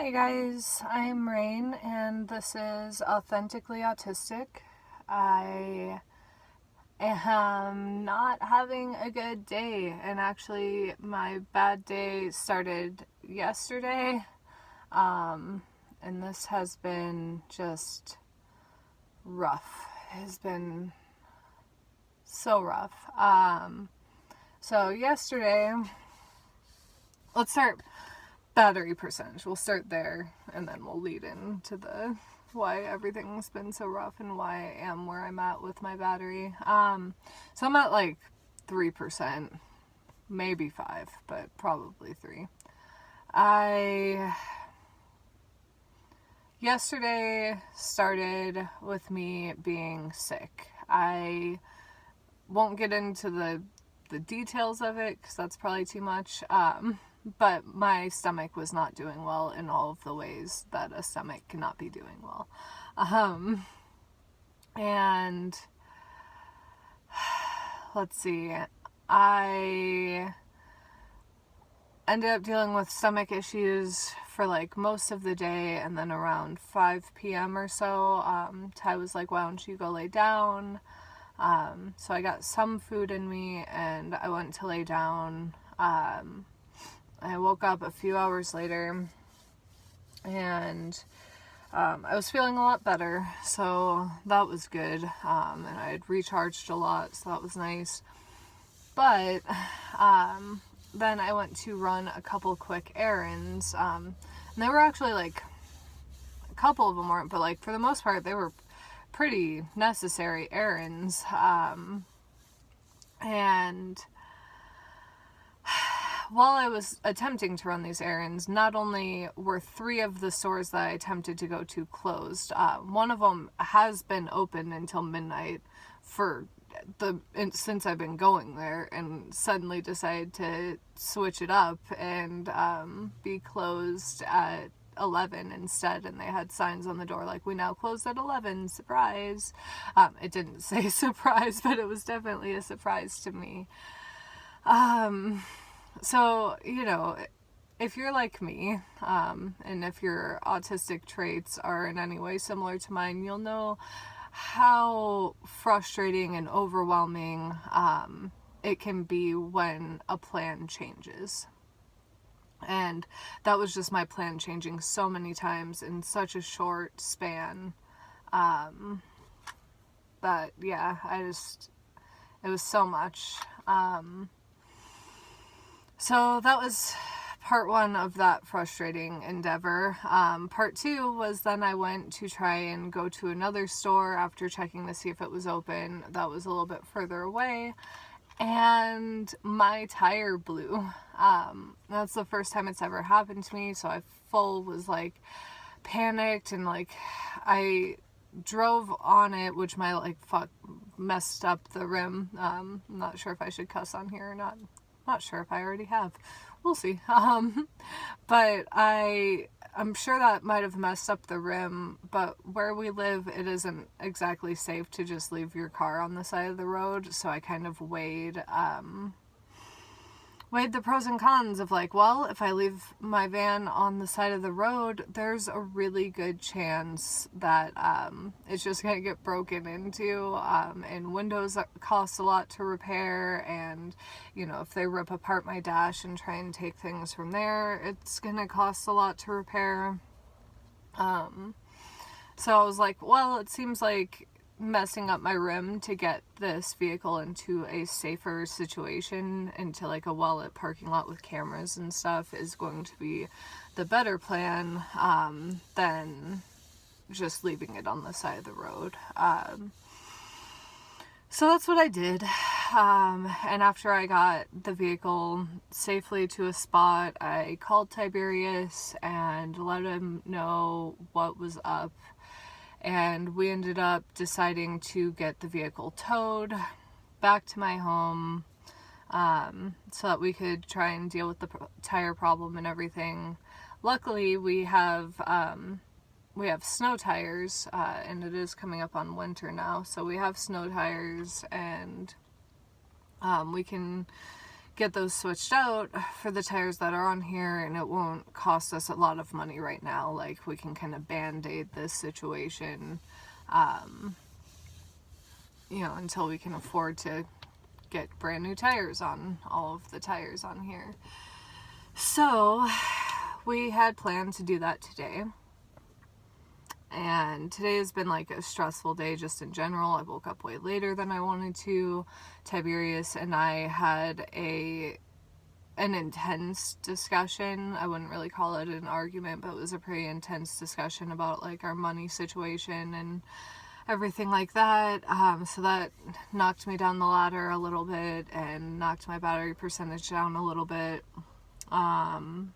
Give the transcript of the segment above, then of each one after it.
Hi guys, I'm Rain and this is Authentically Autistic. I am not having a good day, and actually my bad day started yesterday, and this has been just rough. It has been so rough. So yesterday, let's start battery percentage. We'll start there and then we'll lead into the why everything's been so rough and why I am where I'm at with my battery. So I'm at like 3%, maybe 5, but probably 3. Yesterday started with me being sick. I won't get into the details of it because that's probably too much. But my stomach was not doing well in all of the ways that a stomach cannot be doing well. And let's see, I ended up dealing with stomach issues for like most of the day, and then around 5 p.m. or so, Ty was like, why don't you go lay down? So I got some food in me and I went to lay down. I woke up a few hours later and I was feeling a lot better, so that was good. And I had recharged a lot, so that was nice. But then I went to run a couple quick errands, and they were actually like, a couple of them weren't, but like for the most part they were pretty necessary errands. And while I was attempting to run these errands, not only were 3 of the stores that I attempted to go to closed, one of them has been open until midnight since I've been going there, and suddenly decided to switch it up and be closed at 11 instead, and they had signs on the door like, we now close at 11, surprise. It didn't say surprise, but it was definitely a surprise to me. So, you know, if you're like me, and if your autistic traits are in any way similar to mine, you'll know how frustrating and overwhelming it can be when a plan changes. And that was just my plan changing so many times in such a short span, that, yeah, it was so much. So that was part 1 of that frustrating endeavor. Part 2 was then I went to try and go to another store after checking to see if it was open. That was a little bit further away, and my tire blew. That's the first time it's ever happened to me, so I was like panicked, and like I drove on it, which messed up the rim. I'm not sure if I should cuss on here or not. Not sure if I already have. We'll see. But I'm sure that might have messed up the rim, but where we live, it isn't exactly safe to just leave your car on the side of the road, so I kind of weighed the pros and cons of like, well, if I leave my van on the side of the road, there's a really good chance that it's just going to get broken into, and windows cost a lot to repair, and, you know, if they rip apart my dash and try and take things from there, it's going to cost a lot to repair. So I was like, well, it seems like messing up my rim to get this vehicle into a safer situation, into like a well-lit parking lot with cameras and stuff, is going to be the better plan than just leaving it on the side of the road. So that's what I did. And after I got the vehicle safely to a spot, I called Tiberius and let him know what was up. And we ended up deciding to get the vehicle towed back to my home, so that we could try and deal with the tire problem and everything. Luckily, we have snow tires, and it is coming up on winter now, so we have snow tires, and we can get those switched out for the tires that are on here, and it won't cost us a lot of money right now. Like, we can kind of band-aid this situation, until we can afford to get brand new tires on all of the tires on here. So we had planned to do that today. And today has been like a stressful day just in general. I woke up way later than I wanted to. Tiberius and I had an intense discussion. I wouldn't really call it an argument, but it was a pretty intense discussion about like our money situation and everything like that. So that knocked me down the ladder a little bit and knocked my battery percentage down a little bit. And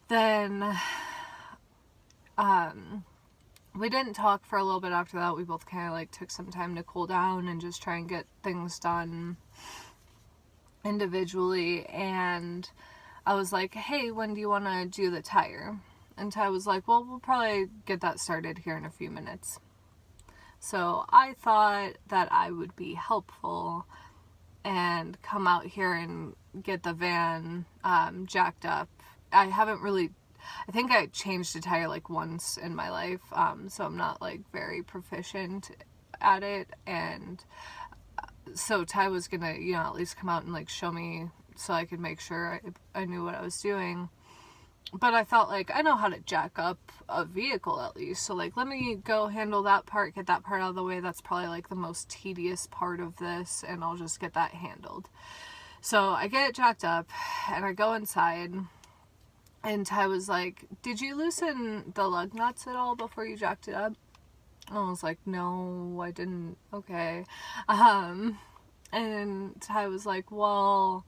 then we didn't talk for a little bit after that. We both kind of like took some time to cool down and just try and get things done individually. And I was like, hey, when do you want to do the tire? And Ty was like, well, we'll probably get that started here in a few minutes. So I thought that I would be helpful and come out here and get the van jacked up. I think I changed a tire like once in my life, so I'm not like very proficient at it. And so Ty was gonna, at least come out and like show me so I could make sure I knew what I was doing. But I felt like I know how to jack up a vehicle at least. So like, let me go handle that part, get that part out of the way. That's probably like the most tedious part of this, and I'll just get that handled. So I get it jacked up and I go inside, and Ty was like, did you loosen the lug nuts at all before you jacked it up? And I was like, no, I didn't. Okay. And Ty was like, well,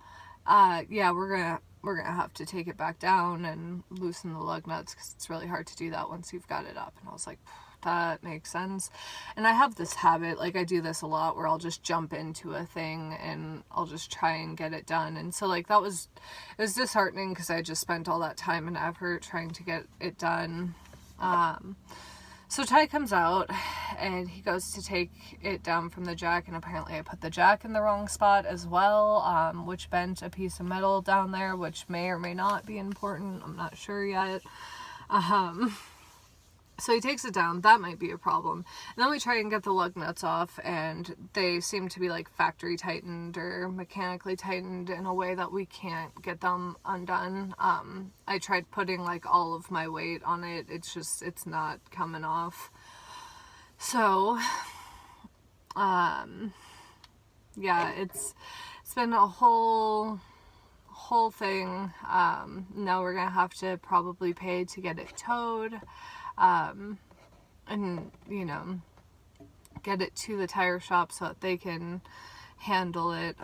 yeah, we're gonna have to take it back down and loosen the lug nuts because it's really hard to do that once you've got it up. And I was like, that makes sense. And I have this habit, like I do this a lot, where I'll just jump into a thing and I'll just try and get it done. And so like it was disheartening because I just spent all that time and effort trying to get it done. So Ty comes out and he goes to take it down from the jack, and apparently I put the jack in the wrong spot as well, which bent a piece of metal down there, which may or may not be important. I'm not sure yet. So he takes it down. That might be a problem. And then we try and get the lug nuts off, and they seem to be like factory tightened or mechanically tightened in a way that we can't get them undone. I tried putting like all of my weight on it. It's not coming off. So, yeah, it's been a whole thing. Now we're gonna have to probably pay to get it towed. And get it to the tire shop so that they can handle it.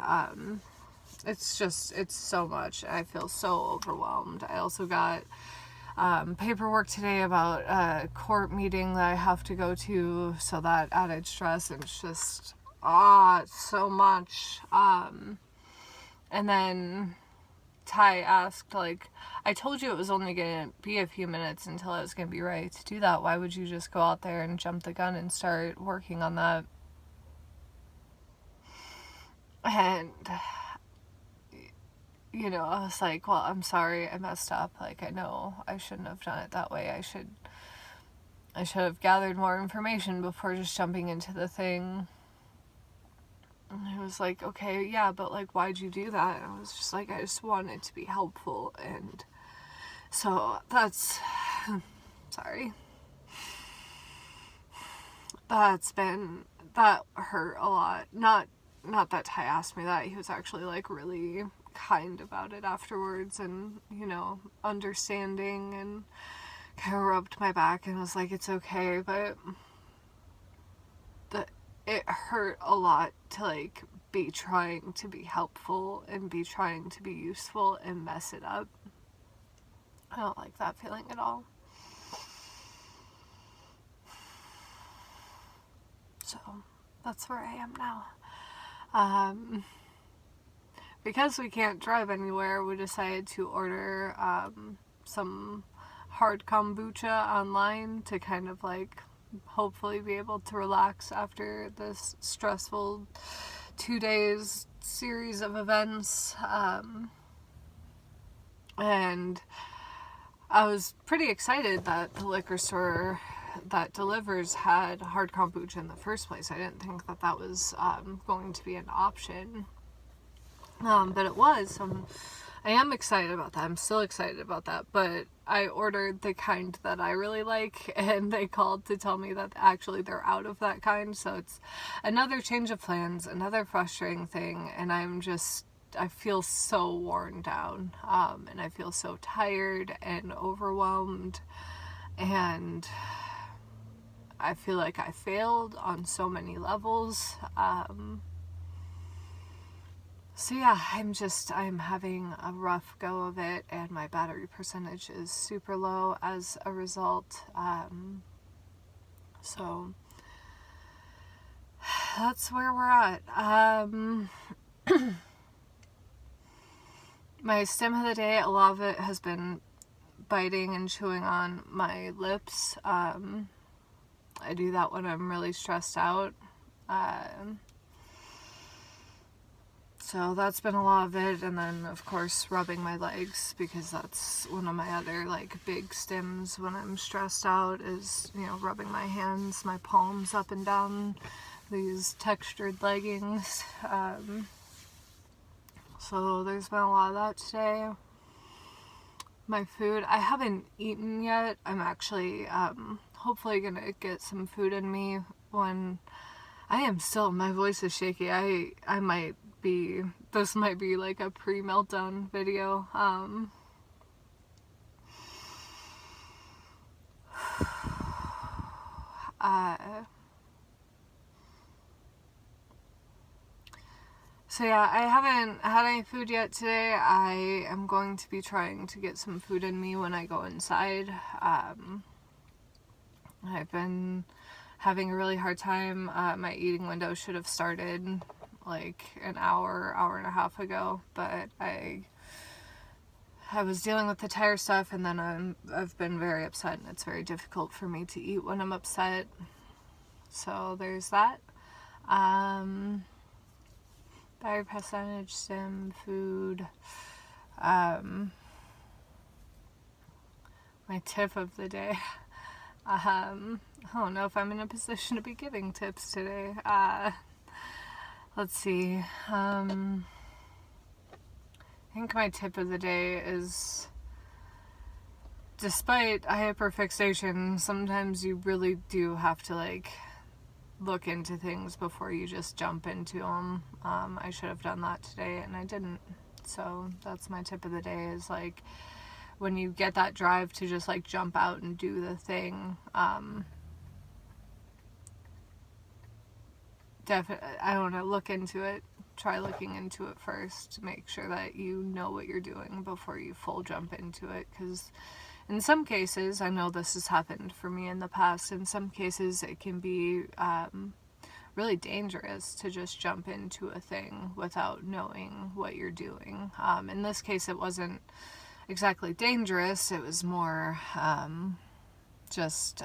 It's so much. I feel so overwhelmed. I also got paperwork today about a court meeting that I have to go to, so that added stress, and it's just it's so much. And then Ty asked, like, I told you it was only going to be a few minutes until I was going to be ready to do that. Why would you just go out there and jump the gun and start working on that? And, I was like, well, I'm sorry, I messed up. Like, I know I shouldn't have done it that way. I should have gathered more information before just jumping into the thing. And I was like, okay, yeah, but like, why'd you do that? And I was just like, I just wanted to be helpful. And so that's, sorry. That hurt a lot. Not that Ty asked me that. He was actually like really kind about it afterwards, and, understanding, and kind of rubbed my back and was like, it's okay, but it hurt a lot to like be trying to be helpful and be trying to be useful and mess it up. I don't like that feeling at all. So that's where I am now. Because we can't drive anywhere, we decided to order some hard kombucha online to kind of like hopefully be able to relax after this stressful 2 days series of events, and I was pretty excited that the liquor store that delivers had hard kombucha in the first place. I didn't think that that was going to be an option, but it was. I am excited about that. I'm still excited about that, but I ordered the kind that I really like, and they called to tell me that actually they're out of that kind, so it's another change of plans, another frustrating thing, and I feel so worn down, and I feel so tired and overwhelmed, and I feel like I failed on so many levels. So yeah, I'm having a rough go of it, and my battery percentage is super low as a result. So that's where we're at. My stim of the day, a lot of it has been biting and chewing on my lips. I do that when I'm really stressed out. So that's been a lot of it, and then of course rubbing my legs, because that's one of my other like big stims when I'm stressed out, is, you know, rubbing my hands, my palms up and down these textured leggings. So there's been a lot of that today. My food, I haven't eaten yet. I'm actually hopefully gonna get some food in me when I am still, my voice is shaky. I might be, this might be like a pre-meltdown video. So yeah, I haven't had any food yet today. I am going to be trying to get some food in me when I go inside. I've been having a really hard time. My eating window should have started like an hour and a half ago, but I was dealing with the tire stuff, and then I've been very upset, and it's very difficult for me to eat when I'm upset. So there's that. Battery percentage, stim, food. My tip of the day. I don't know if I'm in a position to be giving tips today. Let's see. I think my tip of the day is, despite hyperfixation, sometimes you really do have to like look into things before you just jump into them. I should have done that today, and I didn't. So that's my tip of the day, is like, when you get that drive to just like jump out and do the thing, I don't know, look into it. Try looking into it first to make sure that you know what you're doing before you full jump into it, because in some cases, I know this has happened for me in the past, in some cases it can be really dangerous to just jump into a thing without knowing what you're doing. In this case, it wasn't exactly dangerous, it was more just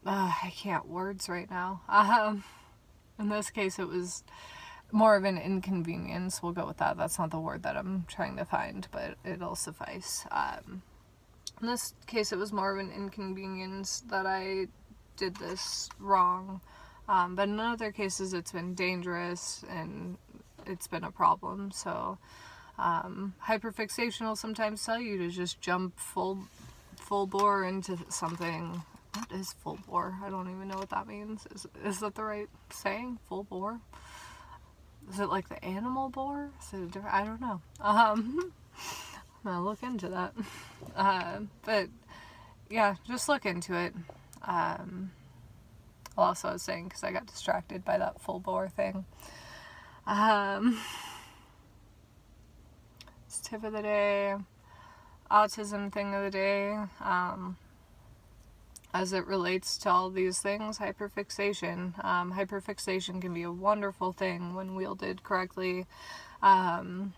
I can't words right now. In this case, it was more of an inconvenience. We'll go with that. That's not the word that I'm trying to find, but it'll suffice. In this case, it was more of an inconvenience that I did this wrong. But in other cases, it's been dangerous and it's been a problem. So hyperfixation will sometimes tell you to just jump full bore into something. What is full bore? I don't even know what that means. Is that the right saying? Full bore? Is it like the animal boar? Is it different? I don't know. I'm gonna look into that. But yeah, just look into it. Also, I was saying, because I got distracted by that full bore thing. It's tip of the day, autism thing of the day. As it relates to all these things, hyperfixation. Hyperfixation can be a wonderful thing when wielded correctly. You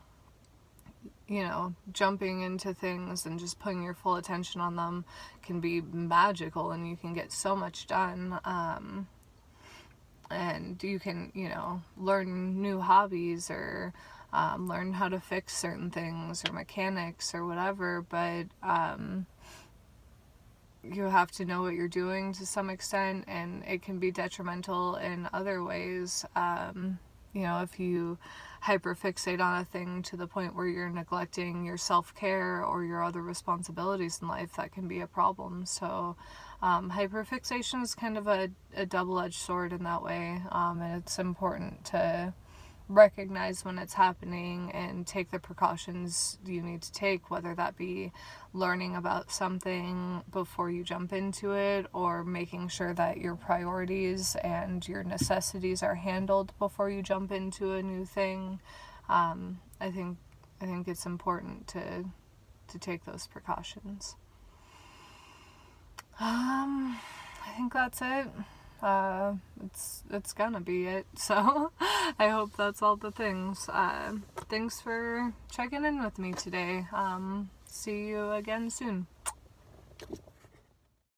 know, jumping into things and just putting your full attention on them can be magical, and you can get so much done. and you can, learn new hobbies or learn how to fix certain things or mechanics or whatever, but you have to know what you're doing to some extent, and it can be detrimental in other ways. If you hyperfixate on a thing to the point where you're neglecting your self-care or your other responsibilities in life, that can be a problem. So hyperfixation is kind of a double-edged sword in that way, and it's important to recognize when it's happening and take the precautions you need to take, whether that be learning about something before you jump into it, or making sure that your priorities and your necessities are handled before you jump into a new thing. I think it's important to take those precautions. I think that's it. It's gonna be it. So I hope that's all the things. Thanks for checking in with me today. See you again soon.